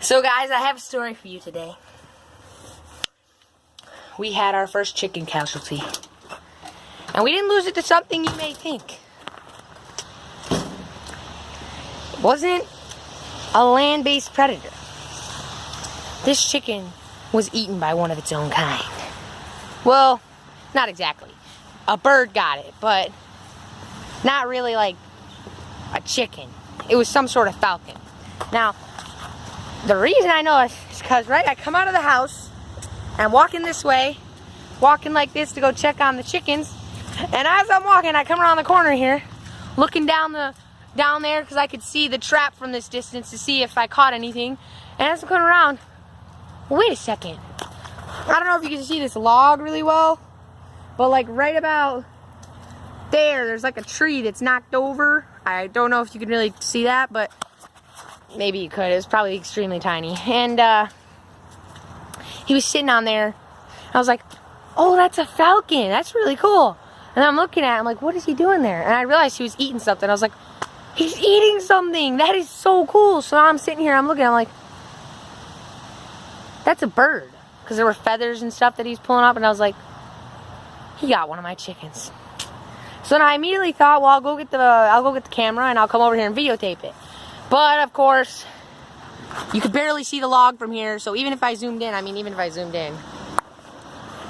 So guys, I have a story for you today. We had our first chicken casualty. And we didn't lose it to something you may think. It wasn't a land-based predator. This chicken was eaten by one of its own kind. Well, not exactly. A bird got it, but not really like a chicken. It was some sort of falcon. Now, the reason I know it is because, right, I come out of the house, and I'm walking this way, walking like this to go check on the chickens, and as I'm walking, I come around the corner here, looking down there because I could see the trap from this distance to see if I caught anything, and as I'm coming around, wait a second, I don't know if you can see this log really well, but like right about there's like a tree that's knocked over. I don't know if you can really see that, but maybe you could. It was probably extremely tiny. And he was sitting on there. I was like, oh, that's a falcon. That's really cool. And I'm looking at him like, what is he doing there? And I realized he was eating something. I was like, he's eating something. That is so cool. So now I'm sitting here, I'm looking, I'm like, that's a bird. Because there were feathers and stuff that he's pulling up. And I was like, he got one of my chickens. So then I immediately thought, well, I'll go get the camera and I'll come over here and videotape it. But of course, you could barely see the log from here. So even if I zoomed in,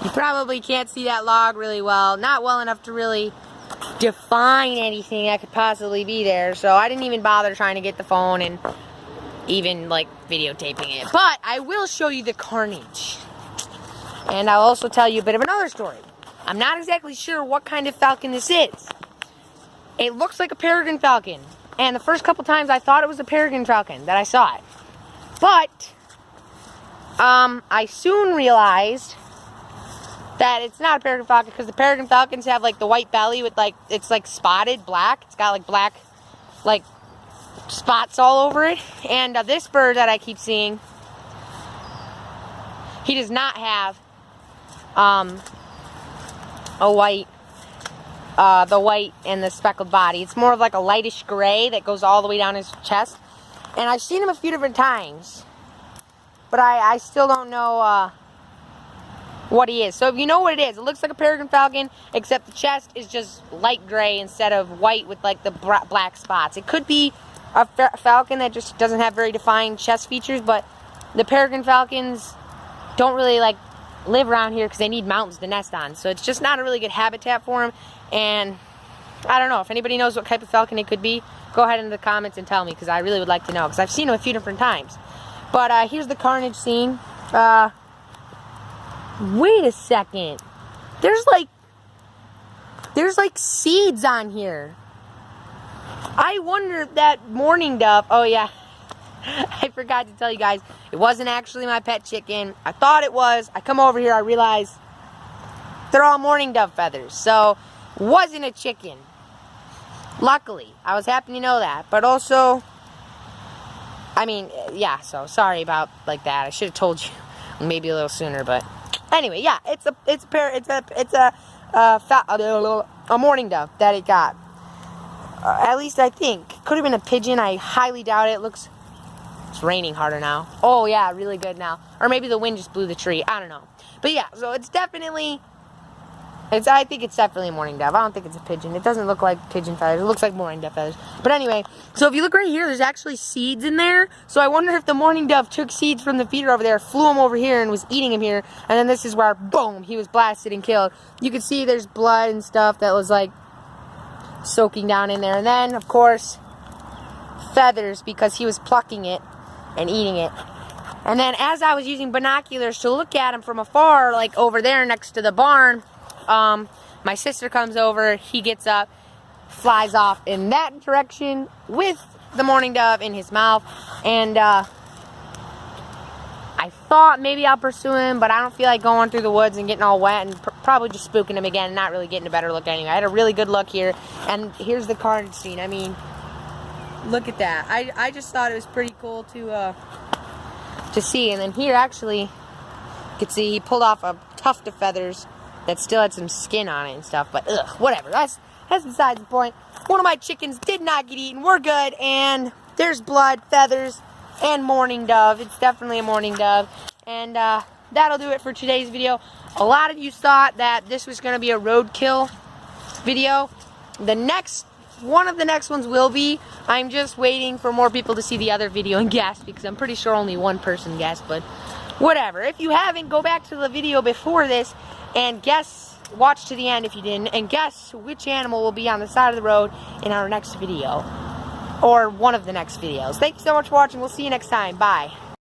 you probably can't see that log really well. Not well enough to really define anything that could possibly be there. So I didn't even bother trying to get the phone and even like videotaping it. But I will show you the carnage. And I'll also tell you a bit of another story. I'm not exactly sure what kind of falcon this is. It looks like a peregrine falcon. And the first couple times I thought it was a peregrine falcon that I saw it. But I soon realized that it's not a peregrine falcon because the peregrine falcons have like the white belly with like, it's like spotted black. It's got like black like spots all over it. And this bird that I keep seeing, he does not have a white, the white and the speckled body. It's more of like a lightish gray that goes all the way down his chest. And I've seen him a few different times, but I still don't know what he is. So if you know what it is, it looks like a peregrine falcon, except the chest is just light gray instead of white with like the black spots. It could be a falcon that just doesn't have very defined chest features, but the peregrine falcons don't really like live around here because they need mountains to nest on. So it's just not a really good habitat for them. And I don't know if anybody knows what type of falcon it could be. Go ahead in the comments and tell me because I really would like to know because I've seen them a few different times. But here's the carnage scene. Wait a second. There's like seeds on here. I wonder if that mourning dove. Oh yeah. I forgot to tell you guys, it wasn't actually my pet chicken. I thought it was. I come over here, I realize they're all mourning dove feathers. So, wasn't a chicken. Luckily, I was happy to know that. But also, I mean, yeah, so sorry about like that. I should have told you maybe a little sooner, but anyway, yeah, it's a mourning dove that it got. At least I think. Could have been a pigeon. I highly doubt it. It's raining harder now. Oh, yeah, really good now. Or maybe the wind just blew the tree. I don't know. But yeah, so it's definitely, I think it's definitely a mourning dove. I don't think it's a pigeon. It doesn't look like pigeon feathers. It looks like mourning dove feathers. But anyway, so if you look right here, there's actually seeds in there. So I wonder if the mourning dove took seeds from the feeder over there, flew them over here, and was eating them here. And then this is where, boom, he was blasted and killed. You can see there's blood and stuff that was like soaking down in there. And then, of course, feathers because he was plucking it and eating it. And then as I was using binoculars to look at him from afar, like over there next to the barn, my sister comes over, he gets up, flies off in that direction with the mourning dove in his mouth, and I thought maybe I'll pursue him, but I don't feel like going through the woods and getting all wet and probably just spooking him again and not really getting a better look anyway. I had a really good look here, and here's the carnage scene. I mean, look at that. I just thought it was pretty cool to see. And then here, actually, you can see he pulled off a tuft of feathers that still had some skin on it and stuff. But, ugh, whatever. That's besides the point. One of my chickens did not get eaten. We're good. And there's blood, feathers, and mourning dove. It's definitely a mourning dove. And that'll do it for today's video. A lot of you thought that this was going to be a roadkill video. One of the next ones will be. I'm just waiting for more people to see the other video and guess, because I'm pretty sure only one person guessed, but whatever. If you haven't, go back to the video before this and watch to the end if you didn't, and guess which animal will be on the side of the road in our next video, or one of the next videos. Thank you so much for watching. We'll see you next time. Bye.